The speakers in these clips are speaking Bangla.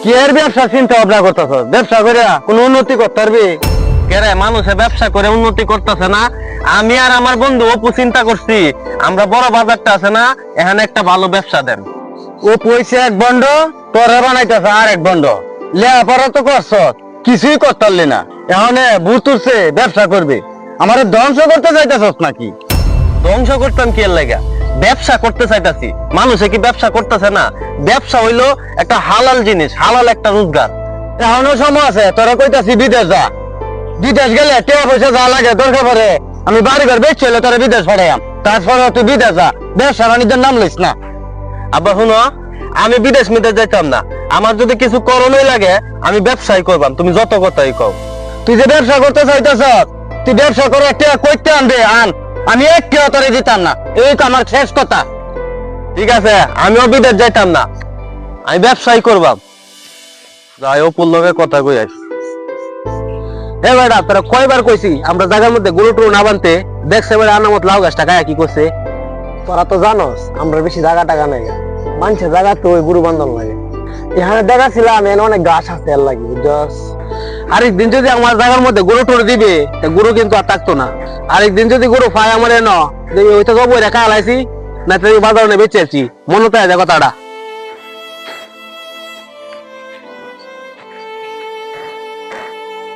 কি এর ব্যবসা চিন্তা ভাবনা করতেছ? ব্যবসা করে কোন উন্নতি করতে পারবি? কেরে মানুষে ব্যবসা করে উন্নতি করতেছে না, আমি আর আমার বন্ধু অপু চিন্তা করছি আমরা বড় বাজারটা আছে না, এখানে একটা ভালো ব্যবসা দেন। ও পয়সা এক বন্ড, তোরে বানাইতেছে আর এক বন্ড। লেখাপড়া তো করছ, কিছুই করতে পারলি না, এখন ভূত উঠছে ব্যবসা করবি। আমার ধ্বংস করতে চাইতেছস নাকি? ধ্বংস করতাম কি এর লাগা? ব্যবসা করতে চাইতাছি, মানুষে কি ব্যবসা করতেছে না? ব্যবসা হইলো একটা হালাল জিনিস, হালাল একটা রোজগার। এখনো সময় আছে, তোরা কইতাছি বিদেশ যা। বিদেশ গেলে টাকা পয়সা যা লাগে দরকার পড়ে আমি বাড়ি ঘর বেচ চলে তোরা বিদেশ পাঠাইয়াম, তারপরে তুই বিদেশ যা, ব্যবসা বাণিজ্যের নাম লইস না। আবার শুনো, আমি বিদেশ মিদেশ যাইতাম না, আমার যদি কিছু করণই লাগে আমি ব্যবসাই করবাম, তুমি যত কথাই কও। তুই যে ব্যবসা করতে চাইতেছ, তুই ব্যবসা করে একটা কইতে আনবে আন, আমি এক কেউ তোরে দিতাম না, এই তো আমার শেষ কথা। ঠিক আছে, আমিও বিদেশ যাইতাম না, আমি ব্যবসাই করবাম। যাই অপুর লগে কথা কই আইস। এ বেটা, তোরা কয়বার কইছি আমরা জায়গার মধ্যে গরু টরু না বানতে, দেখছে বেটা আনামত লাউ গাছটা গায়ে কি করছে। তোরা তো জানোস আমরা বেশি জায়গা টাকা নাই, মানুষের জায়গা তো ওই গরু বান্ধন লাগে। এখানে দেখাছিলাম এখানে অনেক গাছ আছে এর লাগি, বুঝছস। আরেকদিন যদি আমার জায়গার মধ্যে গরু টরু দিবে, গরু কিন্তু আর থাকতো না। আরেকদিন যদি গরু পায় আমার ওই তো জব রেখা হালাইছি, না তো বাজারে বেচেছি, মনে তো আছে কথাটা।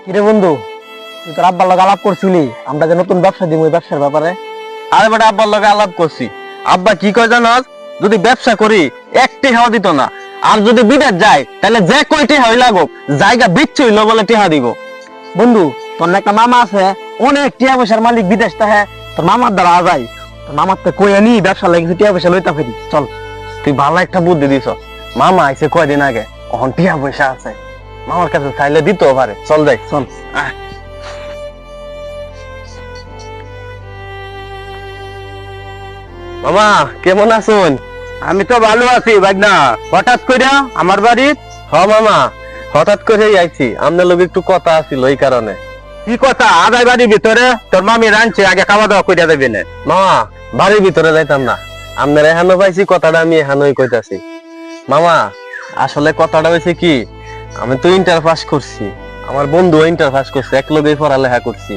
কিরে বন্ধু, তুই তোর আব্বার লগে আলাপ করছিলি আমরা যে নতুন ব্যবসা দিব ওই ব্যবসার ব্যাপারে? আরে বেটা, আব্বার লগে আলাপ করছি, আব্বা কি কয় জানাস, যদি ব্যবসা করি একটি হাওয়া দিত না, আর যদি বিদেশ যায় তাহলে যে কয়টি হাওয়াই লাগুক জায়গা বিচ্ছু হইলো বলে টিহা দিব। বন্ধু, তোর না একটা মামা আছে অনেক টিয়া পয়সার মালিক, বিদেশ থাকে, তোর মামার দ্বারা আজাই, তোর মামার তো কই আনি ব্যবসা লাগে টিয়া পয়সা লইতা ফেরি। চল, তুই ভালো একটা বুদ্ধি দিছ, মামা আইছে কয়দিন আগে, এখন টিহা পয়সা আছে, মামার কাছে চাইলে দিতে পারে। চল যাই, চল। আয়। মামা কেমন আছেন? আমি তো ভালো আছি ভাগনা, হঠাৎ কইরা আমার বাড়ি? হ মামা, হঠাৎ করেই আইছি, আপনার লোক একটু কথা আছিল এই কারণে। কি কথা? আদায় বাড়ির ভিতরে তোর মামি রাঁধছে, আগে খাওয়া দাওয়া কইরা দেবে না? মামা বাড়ির ভিতরে যাইতাম না, আপনার এখানো পাইছি, কথাটা আমি এখানোই কইতাছি। মামা আসলে কথাটা হয়েছে কি, আমি তো ইন্টার পাস করছি, আমার বন্ধু ইন্টার পাস করছে, এক লগেই পড়ালেখা করছি।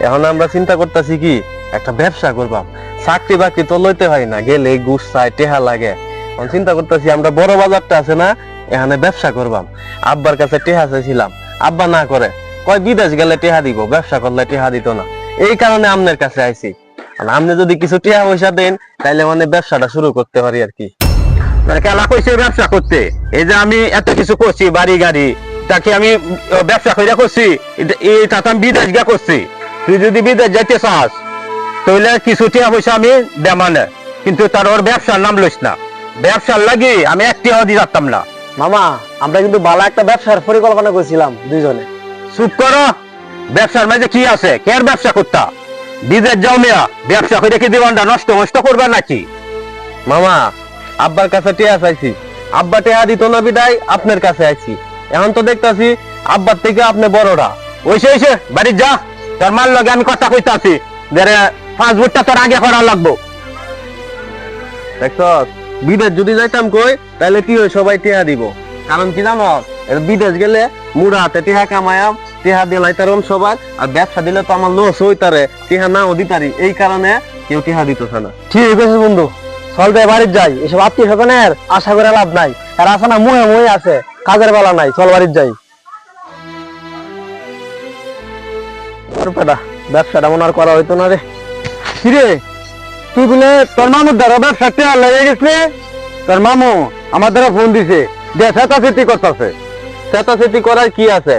এখন আমরা চিন্তা করতেছি কি একটা ব্যবসা করবাম, চাকরি বাকরি তো লইতে হয় না, গেলে ঘুষ চাই টেহা লাগে। এখন চিন্তা করতেছি আমরা বড় বাজারটা আছে না, এখানে ব্যবসা করবাম। আব্বার কাছে টেহা চাইছিলাম, আব্বা না করে, কয় বিদেশ গেলে টেহা দিব, ব্যবসা করলে টেহা দিত না। এই কারণে আপনার কাছে আইছি, আপনি যদি কিছু টেহা পয়সা দেন তাইলে মানে ব্যবসাটা শুরু করতে পারি আর কি। কেলা কইছে ব্যবসা করতে, এই যে আমি এত কিছু করছি বাড়ি গাড়ি, তাকে আমি ব্যবসা কইরা করছি, এটা তো আমি বিদেশ গিয়া করছি। তুই যদি বিদেশ যাইতে চাস তাহলে কিছু টাকা পয়সা আমি দেমানে, কিন্তু তার ওর ব্যবসার নাম লইস না, ব্যবসার লাগি আমি একটি দিয়ে যাতাম না। মামা, আমরা কিন্তু ভালো একটা ব্যবসার পরিকল্পনা করেছিলাম দুইজনে। চুপ করো, ব্যবসার মাঝে কি আছে? কের ব্যবসা করতা? বিদেশ যাও মিয়া, ব্যবসা করে কি জীবনটা নষ্ট নষ্ট করবে নাকি? মামা আব্বার কাছে টেহা চাইছি, আব্বা টেহা দিত না বিদায় আপনার কাছে আইছি। এখন তো দেখতাছি আব্বার থেকে আপনি বড়রা। ওইসে ওইসে বাড়ি যা, তোর মার লগে আমি কথা কইতাছি, যে 5 ভোটটা তোর আগে করা লাগবো। দেখছ, বিদেশ যদি যাইতাম কই তাহলে কি হয়, সবাই টেহা দিব। কারণ কি জানো, বিদেশ গেলে মুড়া হাতে টেহা কামায়াম, টেহা দিলাই তারম সবার, আর ব্যবসা দিলে তো আমার লস হইতারে, টেহা নাও দিতারি, এই কারণে কেউ টেহা দিতেছে না। ঠিক আছে বন্ধু, চল যাই বাড়ি যাই, এসব আত্মীয় স্বজনের আশা করে লাভ নাই, আর আশা না মুহে মুহে আছে, কাজের বেলা নাই, চল বাড়ি যাই। ব্যবসাটা মনে আর করা হইতো না রে। কিরে, তুই বলে তোর মামুর দ্বারা ব্যবসা টেয়ার লেগে গেছে? তোর মামু আমার দ্বারা ফোন দিছে, চেঁচাচেঁচি করতেছে। চেঁচাচেঁচি করার কি আছে,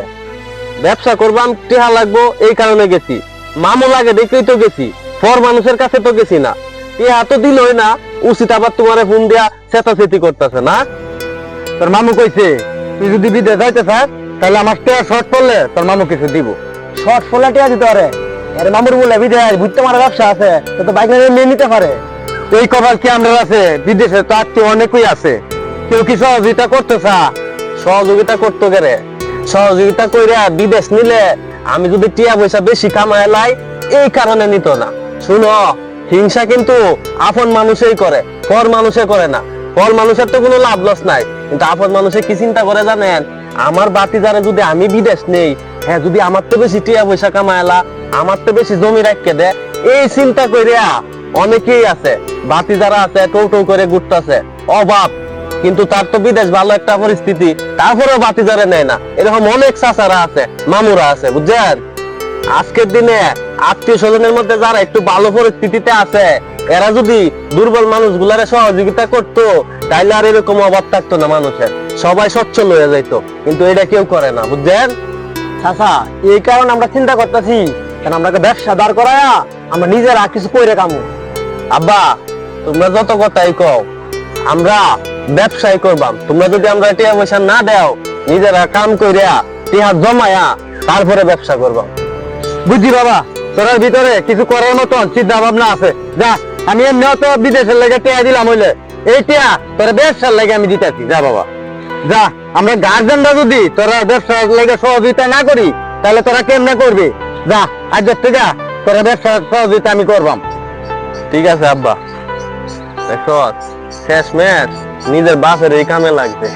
ব্যবসা করবাম টেহা লাগবো এই কারণে গেছি, মামু লাগে দেখেই তো গেছি, পর মানুষের কাছে তো গেছি না, টেহা তো দিলই না, উচিত আবার তোমারে ফোন দিয়া চেঁচাচেঁচি করতেছে না। তোর মামু কইছে তুই যদি বিদেশ যাইতে চাস তাহলে আমার টেয়ার শর্ট পড়লে তোর মামু কিছু দিব। শর্ট পড়লে টেয়ার দিতে পারে? আরে মামুর বলে বিদেশ বুঝতে আমার ব্যবসা আছে, তো বাইক নিয়ে নিতে পারে। এই কবার কি আমরা আছে, বিদেশে তো আত্মীয় অনেকই আছে, কেউ কি সহযোগিতা করতে চা? সহযোগিতা করতে গেলে সহযোগিতা কইরা বিদেশ নিলে আমি যদি টিয়া পয়সা বেশি কামায় লাই, এই কারণে নিত না। শুনো, হিংসা কিন্তু আপন মানুষই করে, পর মানুষে করে না। ফল মানুষের তো কোনো লাভ লস নাই, কিন্তু আপন মানুষে কি চিন্তা করে জানেন? আমার বাতিজারে যদি আমি বিদেশ নেই, হ্যাঁ যদি আমার তো বেশি টিয়া পয়সা কামাইলা, আমার তো বেশি জমি রাখকে দে, এই চিন্তা কইরা অনেকেই আছে বাতি যারা আছে টোটো করে ঘুরতেছে অভাব, কিন্তু তার তো বিদেশ ভালো একটা পরিস্থিতি, তারপরেও বাতি যারা নেয় না। এরকম অনেক চাচারা আছে, মামুরা আছে, বুঝছেন? আজকের দিনে আত্মীয় স্বজনের মধ্যে যারা একটু ভালো পরিস্থিতিতে আছে, এরা যদি দুর্বল মানুষগুলারে সহযোগিতা করতো, তাইলে আর এরকম অভাব থাকতো না মানুষের, সবাই সচ্ছল হয়ে যাইতো। কিন্তু এটা কেউ করে না, বুঝছেন? চাচা এই কারণে আমরা চিন্তা করতেছি, কারণ আমরা ব্যবসা দাঁড় করায়া আমরা নিজেরা কিছু করে কামু। আব্বা তোমরা যত কথাই কও, আমরা ব্যবসায় করবাম। তোমরা যদি আমরা টিয়া পয়সা না দেও, নিজেরা কাম কইরা টিয়া জমায়া তারপরে ব্যবসা করবাম। বুঝছি বাবা, তোর ভিতরে কিছু করার মতন চিন্তা ভাবনা আছে। যা, আমি এমনিও তো বিদেশের লেগে টেয়া দিলাম, হইলে এই টেয়া তোর ব্যবসার লেগে আমি দিতেছি। যা বাবা যা, আমরা গার্জেনরা যদি তোরা ব্যবসার লেগে সহযোগিতা না করি, তাহলে তোরা কেমনে করবি? যা, আজ থেকে তোরা ব্যবসার সহযোগিতা আমি করবাম। ঠিক আছে আব্বা, দেখো শেষ ম্যাচ নিজের বাপের এই কামে লাগবে।